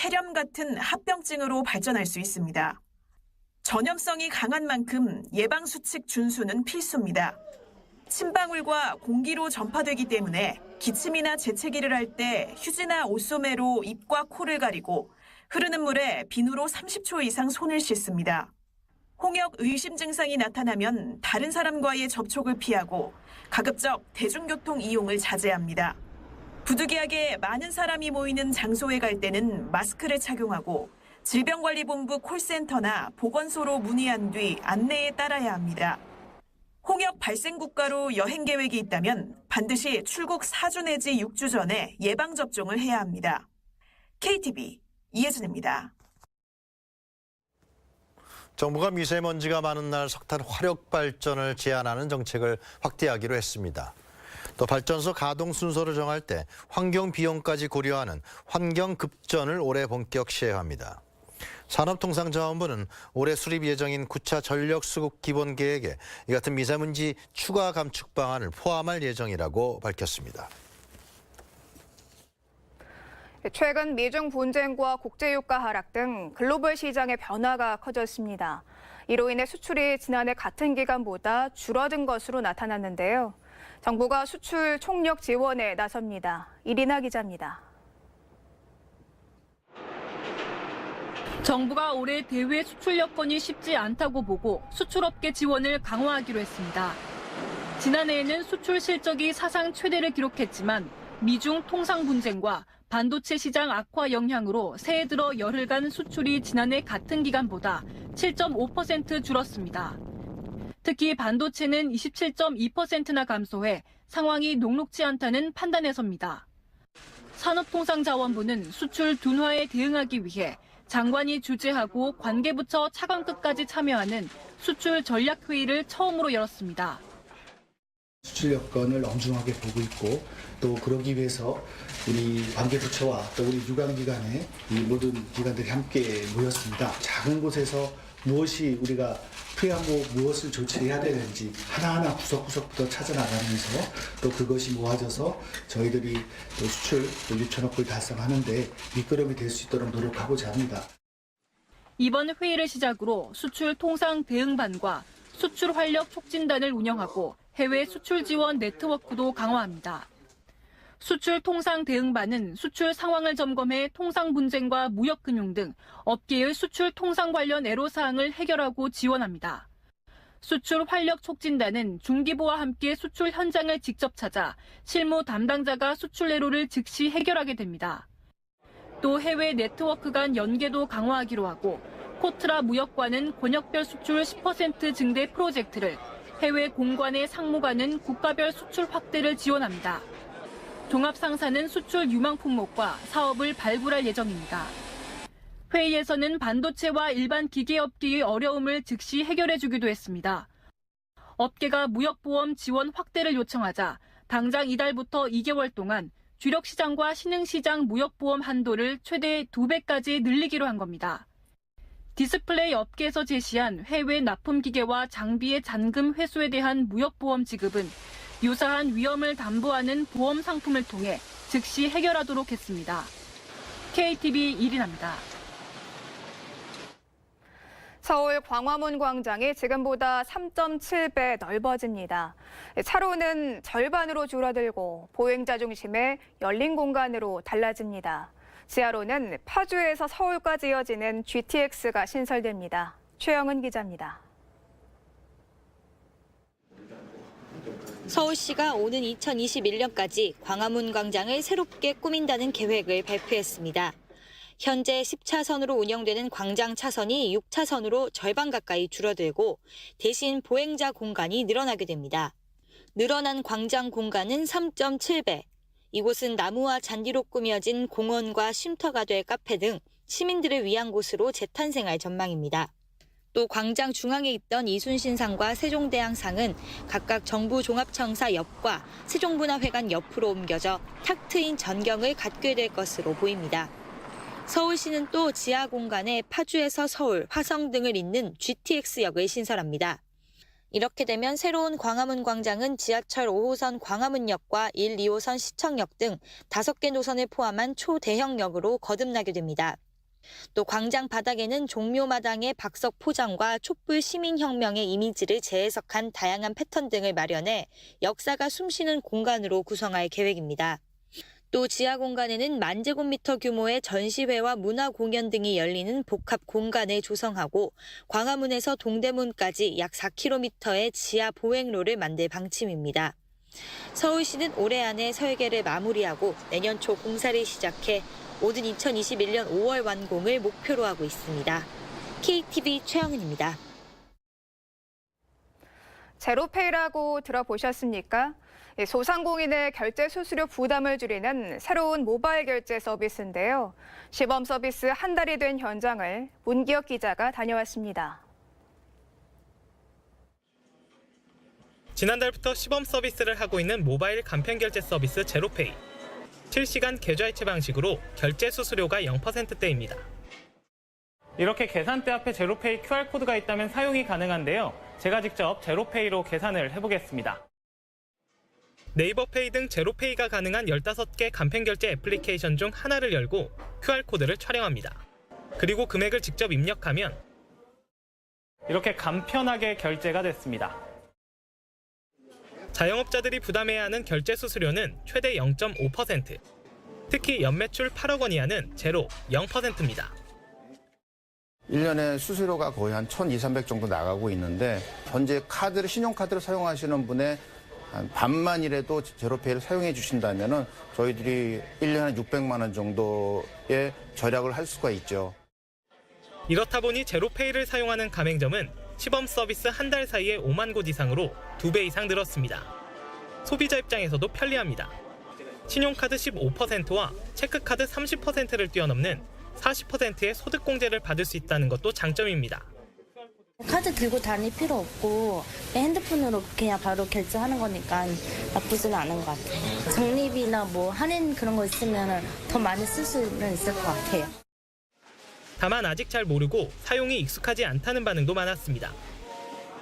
폐렴 같은 합병증으로 발전할 수 있습니다. 전염성이 강한 만큼 예방수칙 준수는 필수입니다. 침방울과 공기로 전파되기 때문에 기침이나 재채기를 할 때 휴지나 옷소매로 입과 코를 가리고 흐르는 물에 비누로 30초 이상 손을 씻습니다. 홍역 의심 증상이 나타나면 다른 사람과의 접촉을 피하고 가급적 대중교통 이용을 자제합니다. 부득이하게 많은 사람이 모이는 장소에 갈 때는 마스크를 착용하고 질병관리본부 콜센터나 보건소로 문의한 뒤 안내에 따라야 합니다. 홍역 발생 국가로 여행 계획이 있다면 반드시 출국 4주 내지 6주 전에 예방접종을 해야 합니다. KTV 이혜진입니다. 정부가 미세먼지가 많은 날 석탄 화력 발전을 제한하는 정책을 확대하기로 했습니다. 또 발전소 가동 순서를 정할 때 환경 비용까지 고려하는 환경급전을 올해 본격 시행합니다. 산업통상자원부는 올해 수립 예정인 9차 전력수급 기본계획에 이 같은 미세먼지 추가 감축 방안을 포함할 예정이라고 밝혔습니다. 최근 미중 분쟁과 국제유가 하락 등 글로벌 시장의 변화가 커졌습니다. 이로 인해 수출이 지난해 같은 기간보다 줄어든 것으로 나타났는데요. 정부가 수출 총력 지원에 나섭니다. 이리나 기자입니다. 정부가 올해 대외 수출 여건이 쉽지 않다고 보고 수출업계 지원을 강화하기로 했습니다. 지난해에는 수출 실적이 사상 최대를 기록했지만 미중 통상 분쟁과 반도체 시장 악화 영향으로 새해 들어 열흘간 수출이 지난해 같은 기간보다 7.5% 줄었습니다. 특히 반도체는 27.2%나 감소해 상황이 녹록지 않다는 판단에서입니다. 산업통상자원부는 수출 둔화에 대응하기 위해 장관이 주재하고 관계부처 차관급까지 참여하는 수출 전략회의를 처음으로 열었습니다. 수출 여건을 엄중하게 보고 있고 또 그러기 위해서 우리 관계부처와 또 우리 유관기관의 이 모든 기관들이 함께 모였습니다. 작은 곳에서 무엇이 우리가 피하고 무엇을 조치해야 되는지 하나하나 구석구석부터 찾아나가면서 또 그것이 모아져서 저희들이 또 수출 또 유천업을 달성하는 데 미끄럼이 될 수 있도록 노력하고자 합니다. 이번 회의를 시작으로 수출 통상 대응반과 수출 활력 촉진단을 운영하고 해외 수출 지원 네트워크도 강화합니다. 수출 통상 대응반은 수출 상황을 점검해 통상 분쟁과 무역 금융 등 업계의 수출 통상 관련 애로사항을 해결하고 지원합니다. 수출 활력 촉진단은 중기부와 함께 수출 현장을 직접 찾아 실무 담당자가 수출 애로를 즉시 해결하게 됩니다. 또 해외 네트워크 간 연계도 강화하기로 하고 코트라 무역과는 권역별 수출 10% 증대 프로젝트를, 해외 공관의 상무관은 국가별 수출 확대를 지원합니다. 종합상사는 수출 유망 품목과 사업을 발굴할 예정입니다. 회의에서는 반도체와 일반 기계업계의 어려움을 즉시 해결해주기도 했습니다. 업계가 무역보험 지원 확대를 요청하자 당장 이달부터 2개월 동안 주력시장과 신흥시장 무역보험 한도를 최대 2배까지 늘리기로 한 겁니다. 디스플레이 업계에서 제시한 해외 납품기계와 장비의 잔금 회수에 대한 무역보험 지급은 유사한 위험을 담보하는 보험 상품을 통해 즉시 해결하도록 했습니다. KTV 이리나입니다. 서울 광화문 광장이 지금보다 3.7배 넓어집니다. 차로는 절반으로 줄어들고 보행자 중심의 열린 공간으로 달라집니다. 지하로는 파주에서 서울까지 이어지는 GTX가 신설됩니다. 최영은 기자입니다. 서울시가 오는 2021년까지 광화문 광장을 새롭게 꾸민다는 계획을 발표했습니다. 현재 10차선으로 운영되는 광장 차선이 6차선으로 절반 가까이 줄어들고 대신 보행자 공간이 늘어나게 됩니다. 늘어난 광장 공간은 3.7배. 이곳은 나무와 잔디로 꾸며진 공원과 쉼터가 될 카페 등 시민들을 위한 곳으로 재탄생할 전망입니다. 또 광장 중앙에 있던 이순신상과 세종대왕상은 각각 정부 종합청사 옆과 세종문화회관 옆으로 옮겨져 탁 트인 전경을 갖게 될 것으로 보입니다. 서울시는 또 지하 공간에 파주에서 서울, 화성 등을 잇는 GTX역을 신설합니다. 이렇게 되면 새로운 광화문 광장은 지하철 5호선 광화문역과 1, 2호선 시청역 등 5개 노선을 포함한 초대형역으로 거듭나게 됩니다. 또 광장 바닥에는 종묘마당의 박석 포장과 촛불 시민혁명의 이미지를 재해석한 다양한 패턴 등을 마련해 역사가 숨쉬는 공간으로 구성할 계획입니다. 또 지하 공간에는 10,000제곱미터 규모의 전시회와 문화 공연 등이 열리는 복합 공간을 조성하고 광화문에서 동대문까지 약 4km의 지하 보행로를 만들 방침입니다. 서울시는 올해 안에 설계를 마무리하고 내년 초 공사를 시작해 오는 2021년 5월 완공을 목표로 하고 있습니다. KTV 최영은입니다. 제로페이라고 들어보셨습니까? 소상공인의 결제 수수료 부담을 줄이는 새로운 모바일 결제 서비스인데요. 시범 서비스 한 달이 된 현장을 문기혁 기자가 다녀왔습니다. 지난달부터 시범 서비스를 하고 있는 모바일 간편 결제 서비스 제로페이. 실시간 계좌이체 방식으로 결제 수수료가 0%대입니다. 이렇게 계산대 앞에 제로페이 QR코드가 있다면 사용이 가능한데요. 제가 직접 제로페이로 계산을 해보겠습니다. 네이버페이 등 제로페이가 가능한 15개 간편결제 애플리케이션 중 하나를 열고 QR코드를 촬영합니다. 그리고 금액을 직접 입력하면 이렇게 간편하게 결제가 됐습니다. 자영업자들이 부담해야 하는 결제 수수료는 최대 0.5%, 특히 연매출 8억 원 이하는 제로, 0%입니다. 1년에 수수료가 거의 한 1,200, 300 정도 나가고 있는데 현재 신용카드를 사용하시는 분의 한 반만이라도 제로페이를 사용해 주신다면 저희들이 1년에 600만 원 정도의 절약을 할 수가 있죠. 이렇다 보니 제로페이를 사용하는 가맹점은 시범 서비스 한 달 사이에 5만 곳 이상으로 2배 이상 늘었습니다. 소비자 입장에서도 편리합니다. 신용카드 15%와 체크카드 30%를 뛰어넘는 40%의 소득공제를 받을 수 있다는 것도 장점입니다. 카드 들고 다닐 필요 없고 핸드폰으로 그냥 바로 결제하는 거니까 나쁘지는 않은 것 같아요. 적립이나 뭐 할인 그런 거 있으면 더 많이 쓸 수는 있을 것 같아요. 다만 아직 잘 모르고 사용이 익숙하지 않다는 반응도 많았습니다.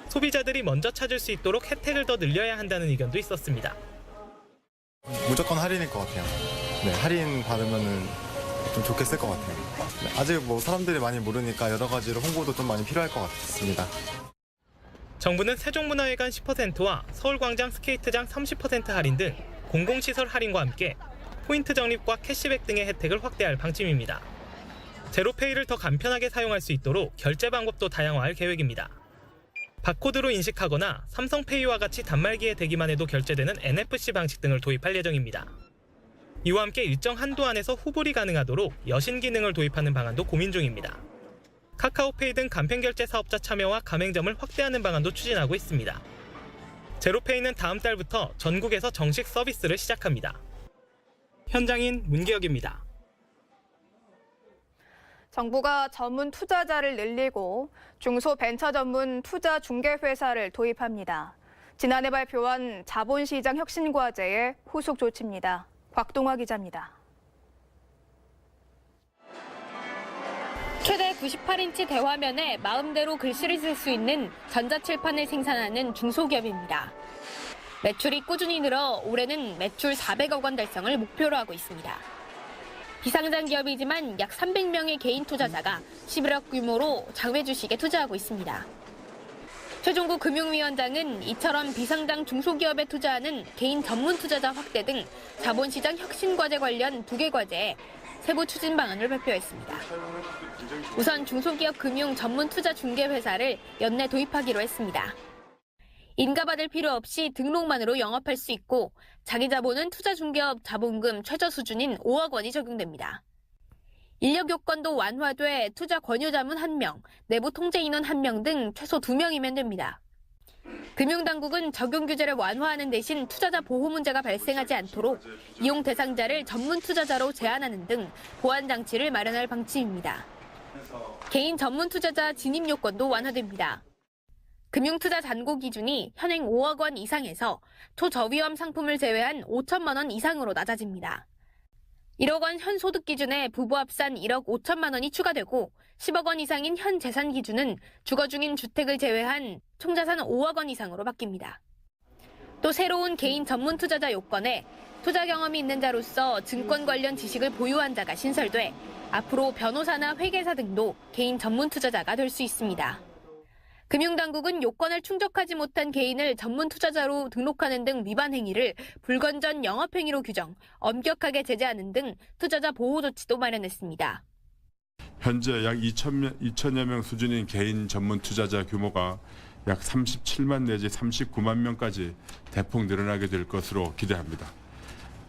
소비자들이 먼저 찾을 수 있도록 혜택을 더 늘려야 한다는 의견도 있었습니다. 무조건 할인일 것 같아요. 네, 할인 받으면은 좀 좋겠을 것 같아요. 네, 아직 뭐 사람들이 많이 모르니까 여러 가지로 홍보도 좀 많이 필요할 것 같습니다. 정부는 세종문화회관 10%와 서울광장 스케이트장 30% 할인 등 공공시설 할인과 함께 포인트 적립과 캐시백 등의 혜택을 확대할 방침입니다. 제로페이를 더 간편하게 사용할 수 있도록 결제 방법도 다양화할 계획입니다. 바코드로 인식하거나 삼성페이와 같이 단말기에 대기만 해도 결제되는 NFC 방식 등을 도입할 예정입니다. 이와 함께 일정 한도 안에서 후불이 가능하도록 여신 기능을 도입하는 방안도 고민 중입니다. 카카오페이 등 간편결제 사업자 참여와 가맹점을 확대하는 방안도 추진하고 있습니다. 제로페이는 다음 달부터 전국에서 정식 서비스를 시작합니다. 현장인 문기혁입니다. 정부가 전문 투자자를 늘리고 중소벤처 전문 투자 중개회사를 도입합니다. 지난해 발표한 자본시장 혁신과제의 후속 조치입니다. 곽동화 기자입니다. 최대 98인치 대화면에 마음대로 글씨를 쓸 수 있는 전자칠판을 생산하는 중소기업입니다. 매출이 꾸준히 늘어 올해는 매출 400억 원 달성을 목표로 하고 있습니다. 비상장 기업이지만 약 300명의 개인 투자자가 11억 규모로 장외 주식에 투자하고 있습니다. 최종구 금융위원장은 이처럼 비상장 중소기업에 투자하는 개인 전문 투자자 확대 등 자본시장 혁신과제 관련 2개 과제에 세부 추진 방안을 발표했습니다. 우선 중소기업 금융 전문 투자 중개회사를 연내 도입하기로 했습니다. 인가받을 필요 없이 등록만으로 영업할 수 있고 자기 자본은 투자 중개업 자본금 최저 수준인 5억 원이 적용됩니다. 인력 요건도 완화돼 투자 권유자문 1명, 내부 통제 인원 1명 등 최소 2명이면 됩니다. 금융당국은 적용 규제를 완화하는 대신 투자자 보호 문제가 발생하지 않도록 이용 대상자를 전문 투자자로 제한하는 등 보완 장치를 마련할 방침입니다. 개인 전문 투자자 진입 요건도 완화됩니다. 금융투자 잔고 기준이 현행 5억 원 이상에서 초저위험 상품을 제외한 5천만 원 이상으로 낮아집니다. 1억 원 현 소득 기준에 부부 합산 1억 5천만 원이 추가되고 10억 원 이상인 현 재산 기준은 주거 중인 주택을 제외한 총자산 5억 원 이상으로 바뀝니다. 또 새로운 개인 전문 투자자 요건에 투자 경험이 있는 자로서 증권 관련 지식을 보유한 자가 신설돼 앞으로 변호사나 회계사 등도 개인 전문 투자자가 될 수 있습니다. 금융당국은 요건을 충족하지 못한 개인을 전문 투자자로 등록하는 등 위반 행위를 불건전 영업행위로 규정, 엄격하게 제재하는 등 투자자 보호 조치도 마련했습니다. 현재 약 2천여 명 수준인 개인 전문 투자자 규모가 약 37만 내지 39만 명까지 대폭 늘어나게 될 것으로 기대합니다.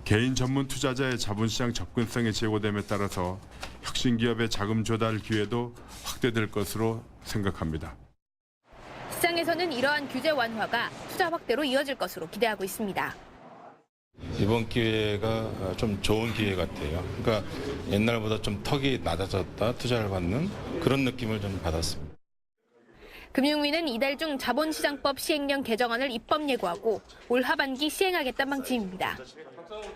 개인 전문 투자자의 자본시장 접근성이 제고됨에 따라서 혁신기업의 자금 조달 기회도 확대될 것으로 생각합니다. 시장에서는 이러한 규제 완화가 투자 확대로 이어질 것으로 기대하고 있습니다. 이번 기회가 좀 좋은 기회 같아요. 그러니까 옛날보다 좀 턱이 낮아졌다 투자를 받는 그런 느낌을 좀 받았습니다. 금융위는 이달 중 자본시장법 시행령 개정안을 입법 예고하고 올 하반기 시행하겠다는 방침입니다.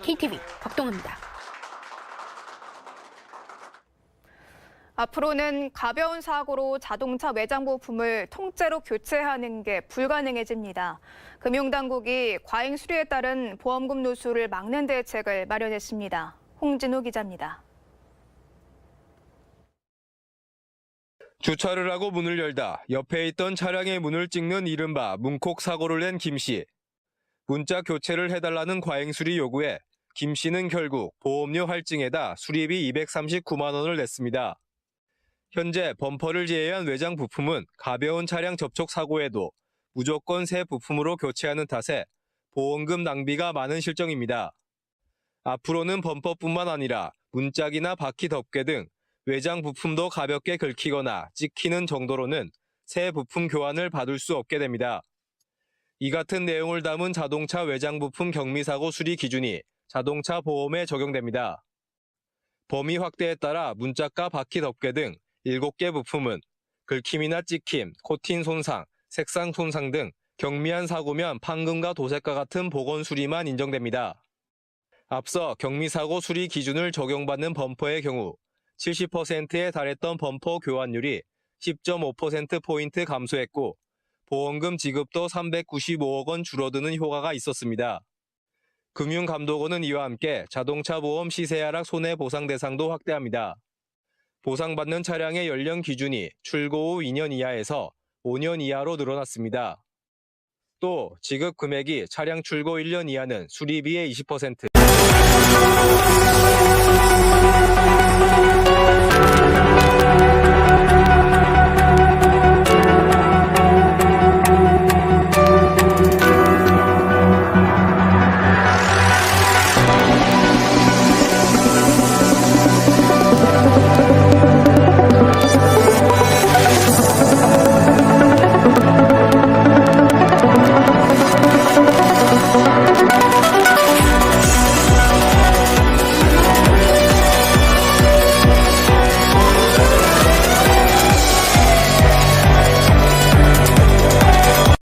KTV 박동아입니다. 앞으로는 가벼운 사고로 자동차 외장 부품을 통째로 교체하는 게 불가능해집니다. 금융당국이 과잉 수리에 따른 보험금 누수를 막는 대책을 마련했습니다. 홍진호 기자입니다. 주차를 하고 문을 열다 옆에 있던 차량의 문을 찍는 이른바 문콕 사고를 낸 김 씨. 문자 교체를 해달라는 과잉 수리 요구에 김 씨는 결국 보험료 할증에다 수리비 239만 원을 냈습니다. 현재 범퍼를 제외한 외장 부품은 가벼운 차량 접촉 사고에도 무조건 새 부품으로 교체하는 탓에 보험금 낭비가 많은 실정입니다. 앞으로는 범퍼뿐만 아니라 문짝이나 바퀴 덮개 등 외장 부품도 가볍게 긁히거나 찍히는 정도로는 새 부품 교환을 받을 수 없게 됩니다. 이 같은 내용을 담은 자동차 외장 부품 경미사고 수리 기준이 자동차 보험에 적용됩니다. 범위 확대에 따라 문짝과 바퀴 덮개 등 7개 부품은 긁힘이나 찍힘, 코팅 손상, 색상 손상 등 경미한 사고면 판금과 도색과 같은 보건 수리만 인정됩니다. 앞서 경미사고 수리 기준을 적용받는 범퍼의 경우 70%에 달했던 범퍼 교환율이 10.5%포인트 감소했고 보험금 지급도 395억 원 줄어드는 효과가 있었습니다. 금융감독원은 이와 함께 자동차 보험 시세 하락 손해보상 대상도 확대합니다. 보상받는 차량의 연령 기준이 출고 후 2년 이하에서 5년 이하로 늘어났습니다. 또 지급 금액이 차량 출고 1년 이하는 수리비의 20%,